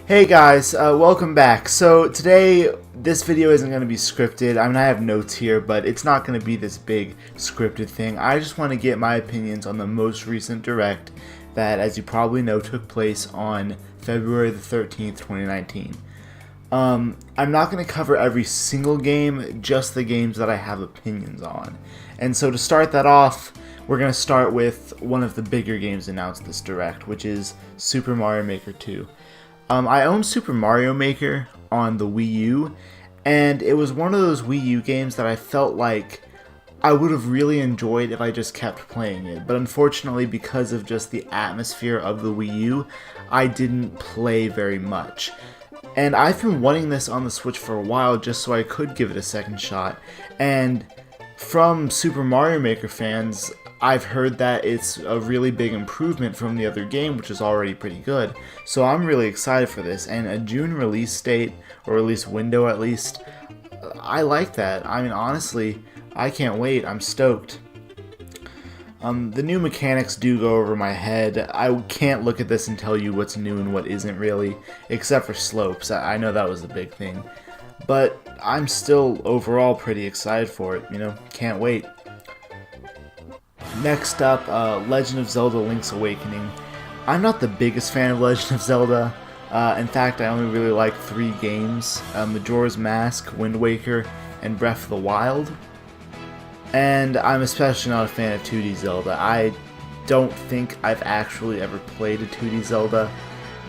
Hey guys, welcome back. So today, this video isn't going to be scripted. I mean, I have notes here, but it's not going to be this big scripted thing. I just want to get my opinions on the most recent Direct that, as you probably know, took place on February the 13th, 2019. I'm not going to cover every single game, just the games that I have opinions on. And so to start that off, we're going to start with one of the bigger games announced this Direct, which is Super Mario Maker 2. I own Super Mario Maker on the Wii U, and it was one of those Wii U games that I felt like I would have really enjoyed if I just kept playing it. But unfortunately, because of just the atmosphere of the Wii U, I didn't play very much. And I've been wanting this on the Switch for a while just so I could give it a second shot. And from Super Mario Maker fans, I've heard that it's a really big improvement from the other game, which is already pretty good. So I'm really excited for this, and a June release date, or release window at least, I like that. I mean, honestly, I can't wait. I'm stoked. The new mechanics do go over my head. I can't look at this and tell you what's new and what isn't really, except for slopes. I know that was the big thing. But I'm still overall pretty excited for it, can't wait. Next up, Legend of Zelda Link's Awakening. I'm not the biggest fan of Legend of Zelda. In fact, I only really like 3 games, Majora's Mask, Wind Waker, and Breath of the Wild. And I'm especially not a fan of 2D Zelda. I don't think I've actually ever played a 2D Zelda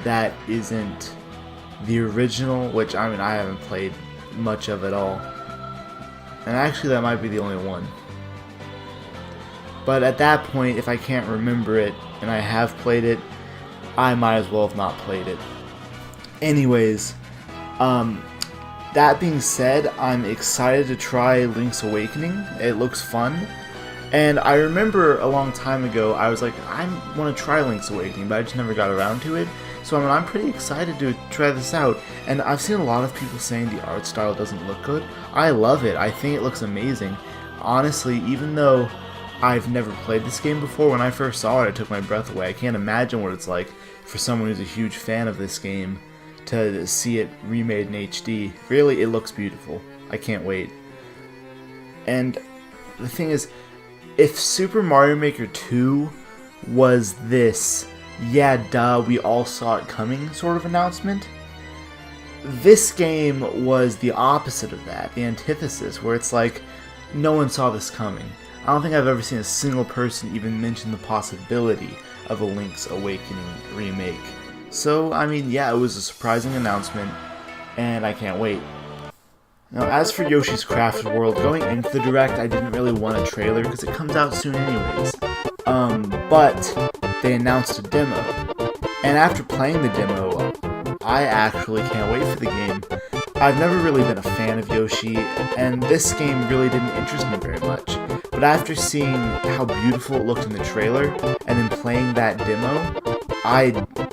that isn't the original, which I haven't played much of at all. And actually that might be the only one. But at that point, if I can't remember it, and I have played it, I might as well have not played it. Anyways, that being said, I'm excited to try Link's Awakening. It looks fun. And I remember a long time ago, I was like, I want to try Link's Awakening, but I just never got around to it. So I'm pretty excited to try this out. And I've seen a lot of people saying the art style doesn't look good. I love it. I think it looks amazing. Honestly, even though I've never played this game before, when I first saw it, it took my breath away. I can't imagine what it's like for someone who's a huge fan of this game to see it remade in HD. Really, it looks beautiful. I can't wait. And the thing is, if Super Mario Maker 2 was this, yeah, duh, we all saw it coming sort of announcement, this game was the opposite of that, the antithesis, where it's like, no one saw this coming. I don't think I've ever seen a single person even mention the possibility of a Link's Awakening remake. So, yeah, it was a surprising announcement, and I can't wait. Now, as for Yoshi's Crafted World, going into the Direct, I didn't really want a trailer because it comes out soon anyways. But they announced a demo, and after playing the demo, I actually can't wait for the game. I've never really been a fan of Yoshi, and this game really didn't interest me very much. But after seeing how beautiful it looked in the trailer, and then playing that demo,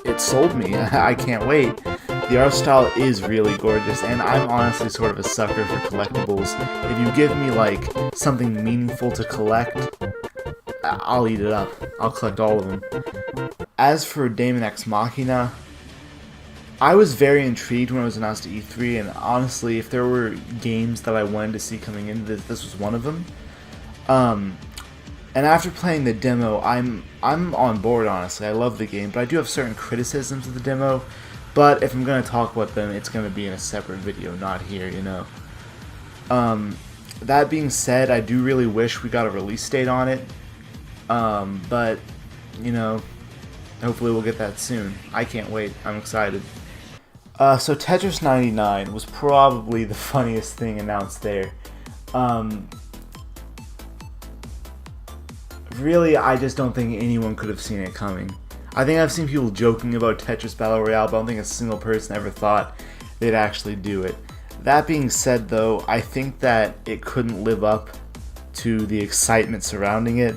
it sold me. I can't wait. The art style is really gorgeous, and I'm honestly sort of a sucker for collectibles. If you give me, something meaningful to collect, I'll eat it up. I'll collect all of them. As for Daemon X Machina, I was very intrigued when it was announced at E3, and honestly, if there were games that I wanted to see coming into this was one of them. And after playing the demo, I'm on board, honestly. I love the game, but I do have certain criticisms of the demo. But if I'm going to talk about them, it's going to be in a separate video, not here, That being said, I do really wish we got a release date on it. But, hopefully we'll get that soon. I can't wait. I'm excited. So Tetris 99 was probably the funniest thing announced there. Really, I just don't think anyone could have seen it coming. I think I've seen people joking about Tetris Battle Royale, but I don't think a single person ever thought they'd actually do it. That being said, though, I think that it couldn't live up to the excitement surrounding it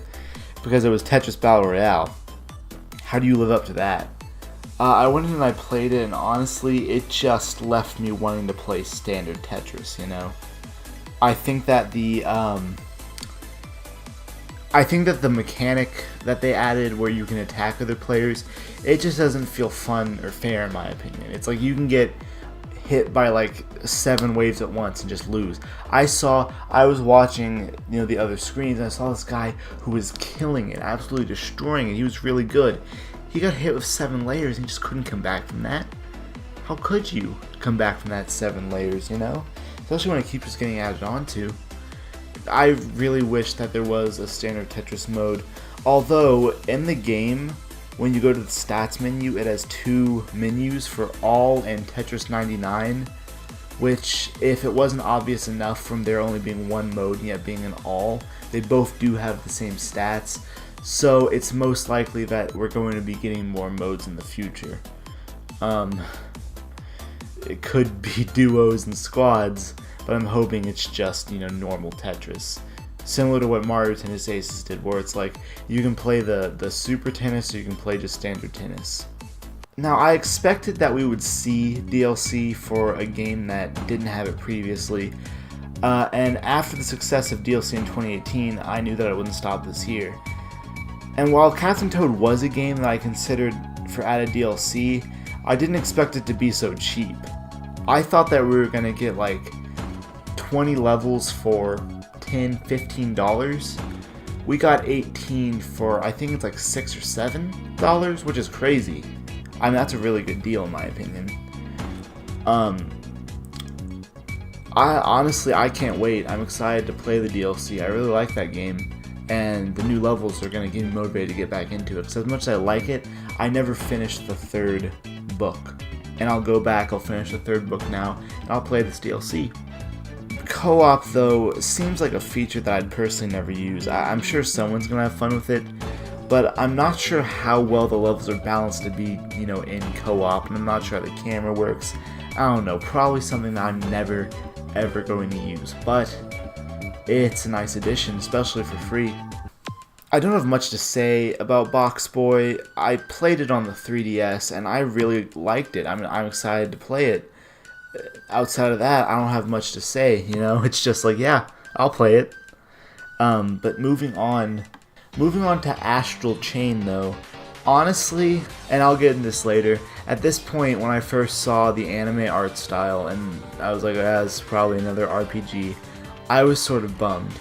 because it was Tetris Battle Royale. How do you live up to that? I went in and I played it, and honestly, it just left me wanting to play standard Tetris, I think that I think that the mechanic that they added where you can attack other players, it just doesn't feel fun or fair in my opinion. It's like you can get hit by like 7 waves at once and just lose. I was watching, you know, the other screens, and I saw this guy who was killing it, absolutely destroying it. He was really good. He got hit with 7 layers and he just couldn't come back from that. How could you come back from that 7 layers, you know? Especially when it keeps just getting added onto. I really wish that there was a standard Tetris mode. Although, in the game, when you go to the stats menu, it has 2 menus for all and Tetris 99. Which, if it wasn't obvious enough from there only being 1 mode and yet being an all, they both do have the same stats. So, it's most likely that we're going to be getting more modes in the future. It could be duos and squads, but I'm hoping it's just, you know, normal Tetris. Similar to what Mario Tennis Aces did, where it's like, you can play the Super Tennis or you can play just standard tennis. Now, I expected that we would see DLC for a game that didn't have it previously, and after the success of DLC in 2018, I knew that it wouldn't stop this year. And while Captain Toad was a game that I considered for added DLC, I didn't expect it to be so cheap. I thought that we were going to get like 20 levels for $10, $15. We got 18 for, I think it's like $6 or $7, which is crazy. I mean, that's a really good deal in my opinion. I can't wait. I'm excited to play the DLC. I really like that game, and the new levels are going to get me motivated to get back into it. Because as much as I like it, I never finished the 3rd book. And I'll go back, I'll finish the 3rd book now, and I'll play this DLC. Co-op, though, seems like a feature that I'd personally never use. I'm sure someone's going to have fun with it, but I'm not sure how well the levels are balanced to be, you know, in co-op, and I'm not sure how the camera works. I don't know, probably something that I'm never, ever going to use, but it's a nice addition, especially for free. I don't have much to say about Box Boy. I played it on the 3DS, and I really liked it. I mean, I'm excited to play it. Outside of that, I don't have much to say, you know? It's just like, yeah, I'll play it. But moving on to Astral Chain, though, honestly, and I'll get into this later, at this point, when I first saw the anime art style, and I was like, ah, this is probably another RPG, I was sort of bummed.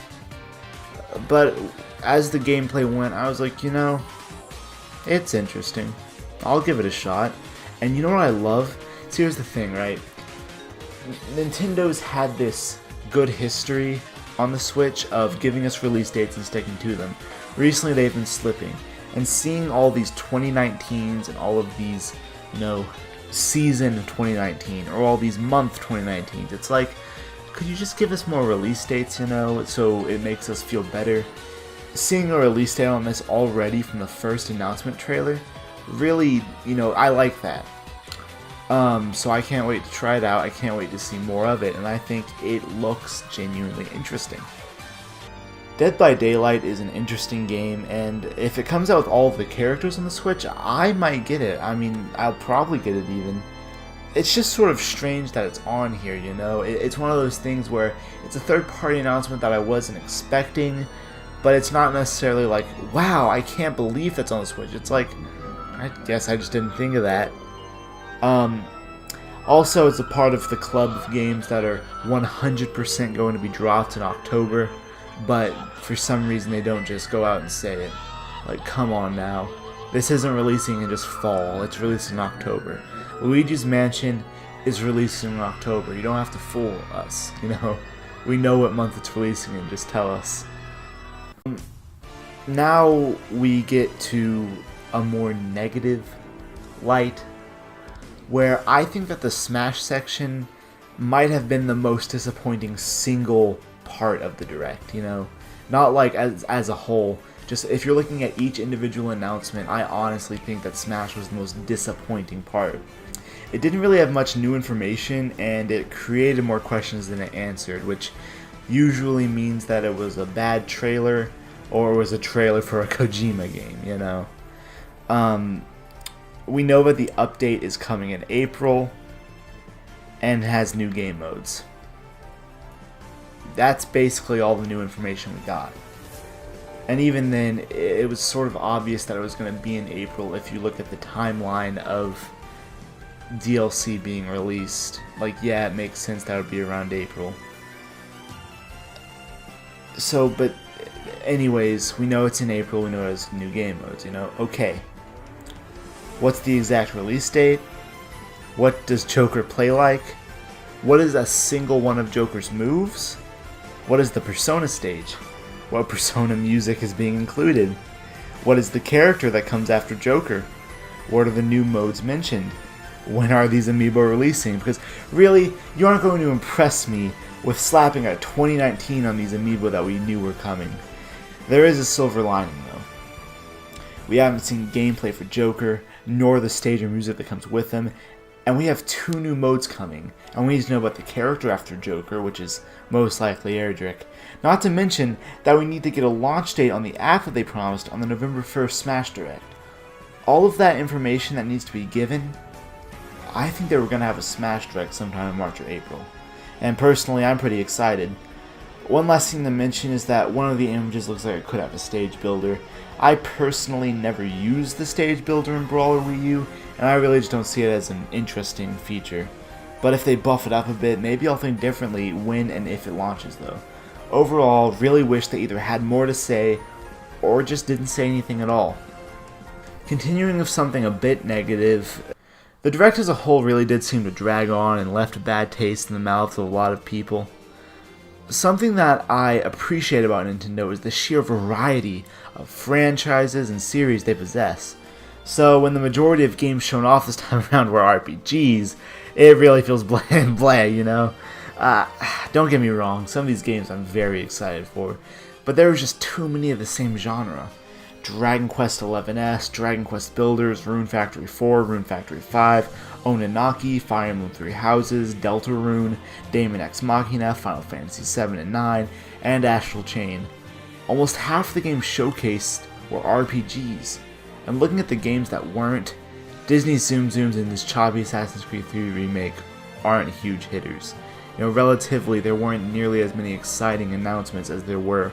But as the gameplay went, I was like, you know, it's interesting. I'll give it a shot. And you know what I love? So here's the thing, right? Nintendo's had this good history on the Switch of giving us release dates and sticking to them. Recently they've been slipping. And seeing all these 2019s and all of these, you know, season 2019 or all these month 2019s, it's like, could you just give us more release dates, you know, so it makes us feel better? Seeing a release date on this already from the first announcement trailer, really, you know, I like that. So I can't wait to try it out, I can't wait to see more of it, and I think it looks genuinely interesting. Dead by Daylight is an interesting game, and if it comes out with all of the characters on the Switch, I might get it. I mean, I'll probably get it even. It's just sort of strange that it's on here, you know? It's one of those things where it's a third-party announcement that I wasn't expecting, but it's not necessarily like, wow, I can't believe that's on the Switch. It's like, I guess I just didn't think of that. Also, it's a part of the club of games that are 100% going to be dropped in October, but for some reason they don't just go out and say it. Like, come on now. This isn't releasing in just fall, it's releasing in October. Luigi's Mansion is releasing in October. You don't have to fool us, you know? We know what month it's releasing in, just tell us. Now we get to a more negative light, where I think that the Smash section might have been the most disappointing single part of the Direct, you know? Not like as a whole, just if you're looking at each individual announcement, I honestly think that Smash was the most disappointing part. It didn't really have much new information, and it created more questions than it answered, which usually means that it was a bad trailer, or it was a trailer for a Kojima game, you know? We know that the update is coming in April, and has new game modes. That's basically all the new information we got. And even then, it was sort of obvious that it was going to be in April if you look at the timeline of DLC being released. Like, yeah, it makes sense that would be around April. So, but anyways, we know it's in April, we know it has new game modes, you know? Okay. What's the exact release date? What does Joker play like? What is a single one of Joker's moves? What is the Persona stage? What Persona music is being included? What is the character that comes after Joker? What are the new modes mentioned? When are these amiibo releasing? Because really, you aren't going to impress me with slapping a 2019 on these amiibo that we knew were coming. There is a silver lining though. We haven't seen gameplay for Joker, nor the stage or music that comes with him, and we have 2 new modes coming, and we need to know about the character after Joker, which is most likely Erdrick. Not to mention that we need to get a launch date on the app that they promised on the November 1st Smash Direct. All of that information that needs to be given, I think they were going to have a Smash Direct sometime in March or April. And personally, I'm pretty excited. One last thing to mention is that one of the images looks like it could have a stage builder. I personally never used the stage builder in Brawl or Wii U, and I really just don't see it as an interesting feature. But if they buff it up a bit, maybe I'll think differently when and if it launches though. Overall, really wish they either had more to say, or just didn't say anything at all. Continuing with something a bit negative, the Direct as a whole really did seem to drag on and left a bad taste in the mouths of a lot of people. Something that I appreciate about Nintendo is the sheer variety of franchises and series they possess. So when the majority of games shown off this time around were RPGs, it really feels blah and blah, you know? Don't get me wrong, some of these games I'm very excited for, but there was just too many of the same genre. Dragon Quest XI's, Dragon Quest Builders, Rune Factory 4, Rune Factory 5, Ononaki, Fire Emblem Three Houses, Deltarune, Daemon X Machina, Final Fantasy 7 and 9, and Astral Chain. Almost half the games showcased were RPGs, and looking at the games that weren't, Disney's Zoom Zooms and this choppy Assassin's Creed 3 remake aren't huge hitters. You know, relatively, there weren't nearly as many exciting announcements as there were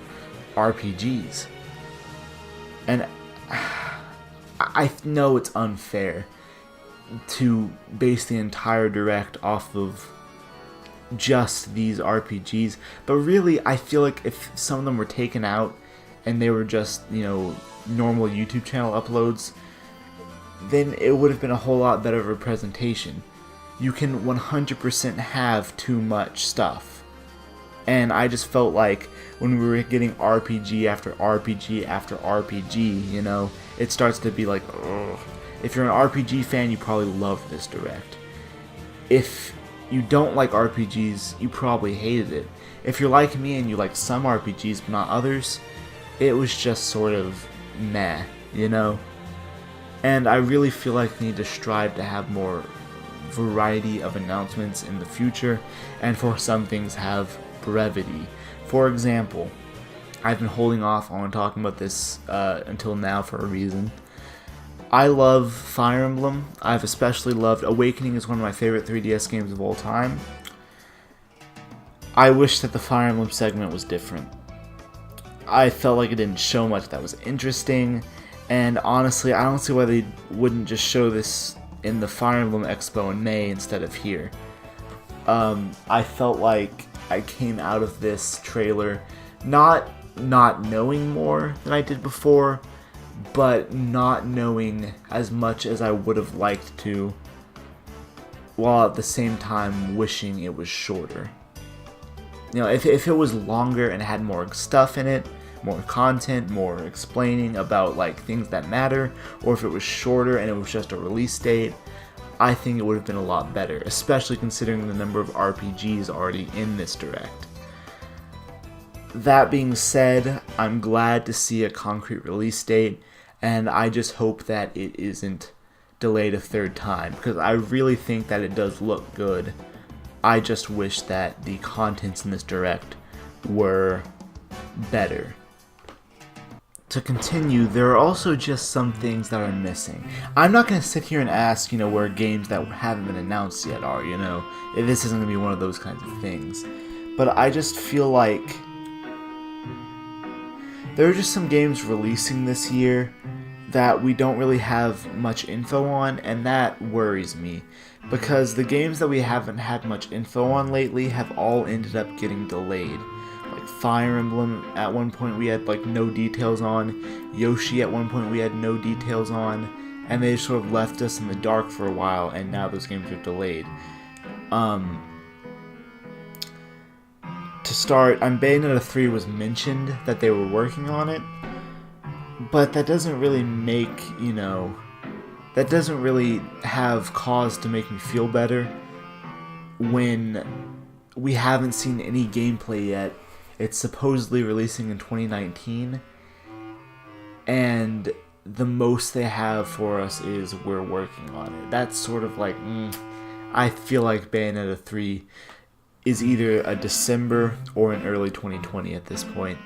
RPGs. And I know it's unfair to base the entire Direct off of just these RPGs, but really I feel like if some of them were taken out and they were just, you know, normal YouTube channel uploads, then it would have been a whole lot better of a presentation. You can 100% have too much stuff. And I just felt like when we were getting RPG after RPG after RPG, you know, it starts to be like, ugh. If you're an RPG fan, you probably love this Direct. If you don't like RPGs, you probably hated it. If you're like me and you like some RPGs but not others, it was just sort of meh, you know? And I really feel like they need to strive to have more variety of announcements in the future, and for some things have brevity. For example, I've been holding off on talking about this until now for a reason. I love Fire Emblem. I've especially loved Awakening. Is one of my favorite 3DS games of all time. I wish that the Fire Emblem segment was different. I felt like it didn't show much that was interesting, and honestly, I don't see why they wouldn't just show this in the Fire Emblem Expo in May instead of here. I felt like I came out of this trailer not knowing more than I did before, but not knowing as much as I would have liked to, while at the same time wishing it was shorter. You know, if it was longer and had more stuff in it, more content, more explaining about like things that matter, or if it was shorter and it was just a release date, I think it would have been a lot better, especially considering the number of RPGs already in this Direct. That being said, I'm glad to see a concrete release date, and I just hope that it isn't delayed a third time, because I really think that it does look good. I just wish that the contents in this Direct were better. To continue, there are also just some things that are missing. I'm not going to sit here and ask, where games that haven't been announced yet are, This isn't going to be one of those kinds of things. But I just feel like there are just some games releasing this year that we don't really have much info on, and that worries me. Because the games that we haven't had much info on lately have all ended up getting delayed. Like Fire Emblem, at one point we had like no details on. Yoshi, at one point we had no details on. And they sort of left us in the dark for a while, and now those games are delayed. To start, Bayonetta 3 was mentioned that they were working on it, but that doesn't really make, that doesn't really have cause to make me feel better when we haven't seen any gameplay yet. It's supposedly releasing in 2019, and the most they have for us is we're working on it. That's sort of like, I feel like Bayonetta 3 is either a December or an early 2020 at this point.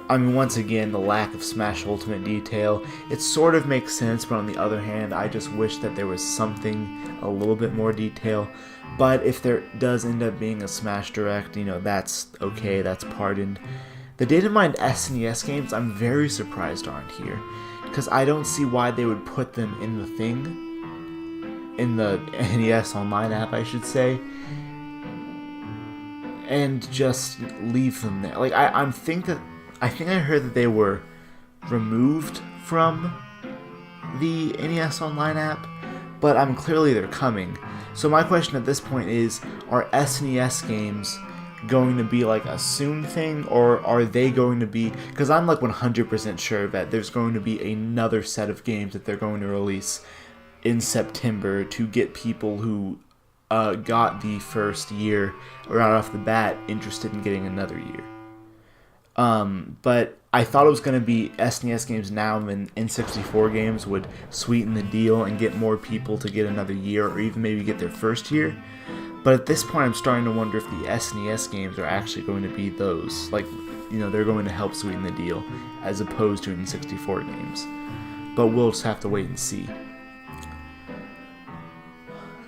Once again, the lack of Smash Ultimate detail, it sort of makes sense, but on the other hand, I just wish that there was something, a little bit more detail. But if there does end up being a Smash Direct, that's okay, that's pardoned. The data mined SNES games, I'm very surprised aren't here, because I don't see why they would put them in the thing, in the NES Online app, I should say, and just leave them there. Like, I think I heard that they were removed from the NES Online app, but clearly they're coming. So my question at this point is, are SNES games going to be like a soon thing, or are they going to be, because I'm like 100% sure that there's going to be another set of games that they're going to release in September to get people who got the first year right off the bat interested in getting another year. But I thought it was going to be SNES games now, and then N64 games would sweeten the deal and get more people to get another year, or even maybe get their first year. But at this point, I'm starting to wonder if the SNES games are actually going to be those. Like, they're going to help sweeten the deal, as opposed to N64 games. But we'll just have to wait and see.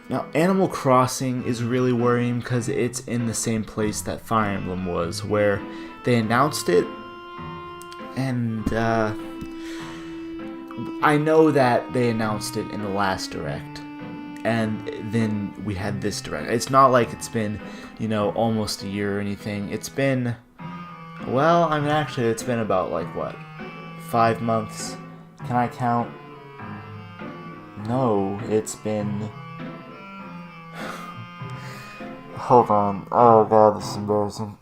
Now, Animal Crossing is really worrying because it's in the same place that Fire Emblem was, where they announced it, and I know that they announced it in the last Direct, and then we had this Direct. It's not like it's been, almost a year or anything. It's been, actually, it's been about, 5 months? Can I count? No, it's been... Hold on. Oh god, this is embarrassing.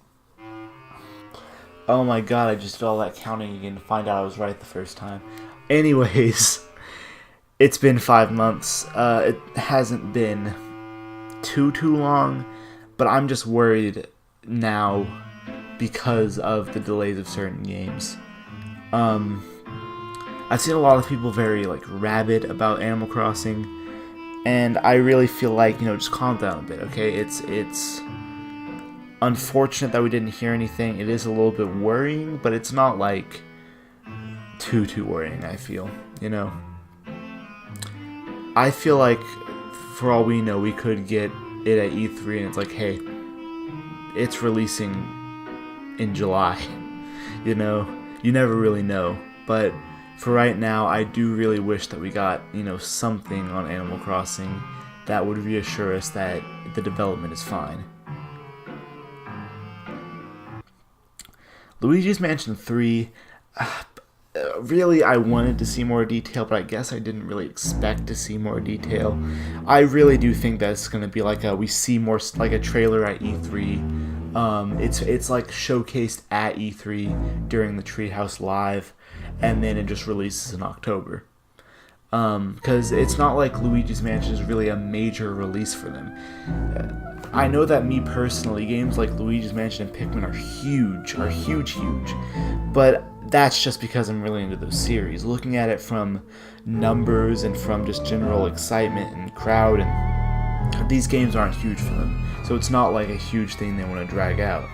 Oh my god, I just did all that counting again to find out I was right the first time. Anyways, it's been 5 months. It hasn't been too long, but I'm just worried now because of the delays of certain games. I've seen a lot of people very rabid about Animal Crossing, and I really feel like, just calm down a bit, okay? It's unfortunate that we didn't hear anything. It is a little bit worrying, but it's not too worrying, I feel, I feel like, for all we know, we could get it at E3 and it's like, hey, it's releasing in July, you never really know. But for right now, I do really wish that we got, something on Animal Crossing that would reassure us that the development is fine. Luigi's Mansion 3, really, I wanted to see more detail, but I guess I didn't really expect to see more detail. I really do think that it's going to be we see more, a trailer at E3. It's showcased at E3 during the Treehouse Live, and then it just releases in October. Because it's not like Luigi's Mansion is really a major release for them. I know that me personally, games like Luigi's Mansion and Pikmin are huge, but that's just because I'm really into those series. Looking at it from numbers and from just general excitement and crowd, and these games aren't huge for them, so it's not like a huge thing they want to drag out.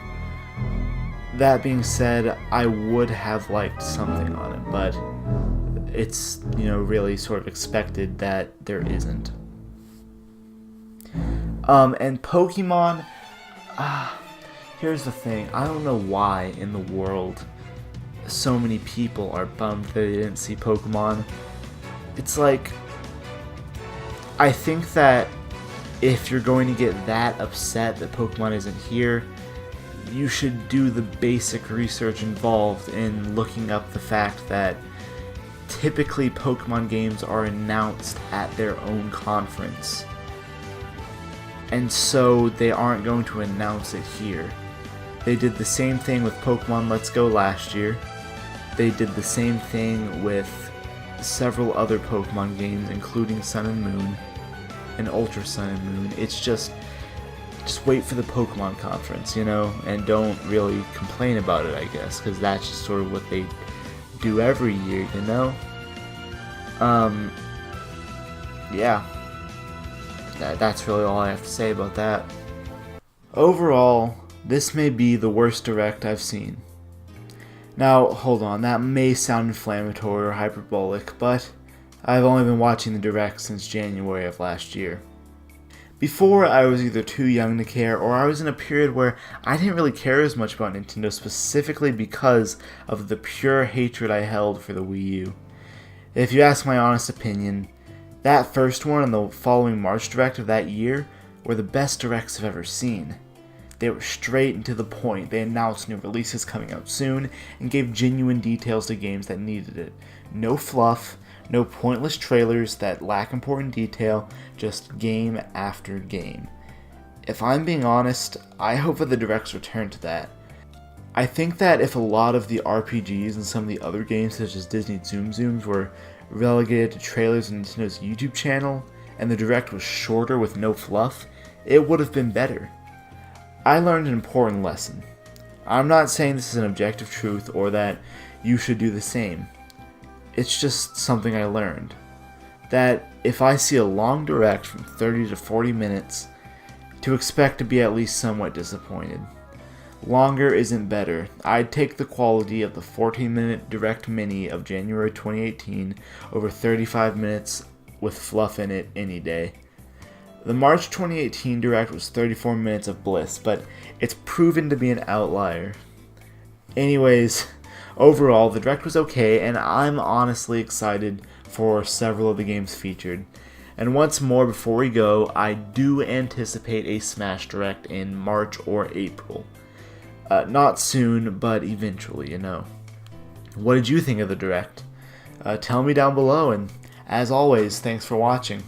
That being said, I would have liked something on it, but it's, really sort of expected that there isn't. And Pokemon, Here's the thing, I don't know why in the world so many people are bummed that they didn't see Pokemon. It's like, I think that if you're going to get that upset that Pokemon isn't here, you should do the basic research involved in looking up the fact that typically Pokemon games are announced at their own conference. And so they aren't going to announce it here. They did the same thing with Pokemon Let's Go last year. They did the same thing with several other Pokemon games, including Sun and Moon and Ultra Sun and Moon. It's just wait for the Pokemon conference, you know, and don't really complain about it, I guess, because that's just sort of what they do every year, you know? Yeah. That's really all I have to say about that. Overall, this may be the worst Direct I've seen. Now, hold on, that may sound inflammatory or hyperbolic, but I've only been watching the Direct since January of last year. Before, I was either too young to care, or I was in a period where I didn't really care as much about Nintendo specifically because of the pure hatred I held for the Wii U. If you ask my honest opinion, that first one and the following March Direct of that year were the best Directs I've ever seen. They were straight and to the point. They announced new releases coming out soon and gave genuine details to games that needed it. No fluff, no pointless trailers that lack important detail, just game after game. If I'm being honest, I hope that the Directs return to that. I think that if a lot of the RPGs and some of the other games such as Disney Zoom Zooms were relegated to trailers on Nintendo's YouTube channel, and the Direct was shorter with no fluff, it would have been better. I learned an important lesson. I'm not saying this is an objective truth or that you should do the same. It's just something I learned. That if I see a long Direct from 30 to 40 minutes, to expect to be at least somewhat disappointed. Longer isn't better. I'd take the quality of the 14-minute Direct Mini of January 2018 over 35 minutes with fluff in it any day. The March 2018 Direct was 34 minutes of bliss, but it's proven to be an outlier. Anyways, overall, the Direct was okay, and I'm honestly excited for several of the games featured. And once more, before we go, I do anticipate a Smash Direct in March or April. Not soon, but eventually, you know. What did you think of the Direct? Tell me down below, and as always, thanks for watching.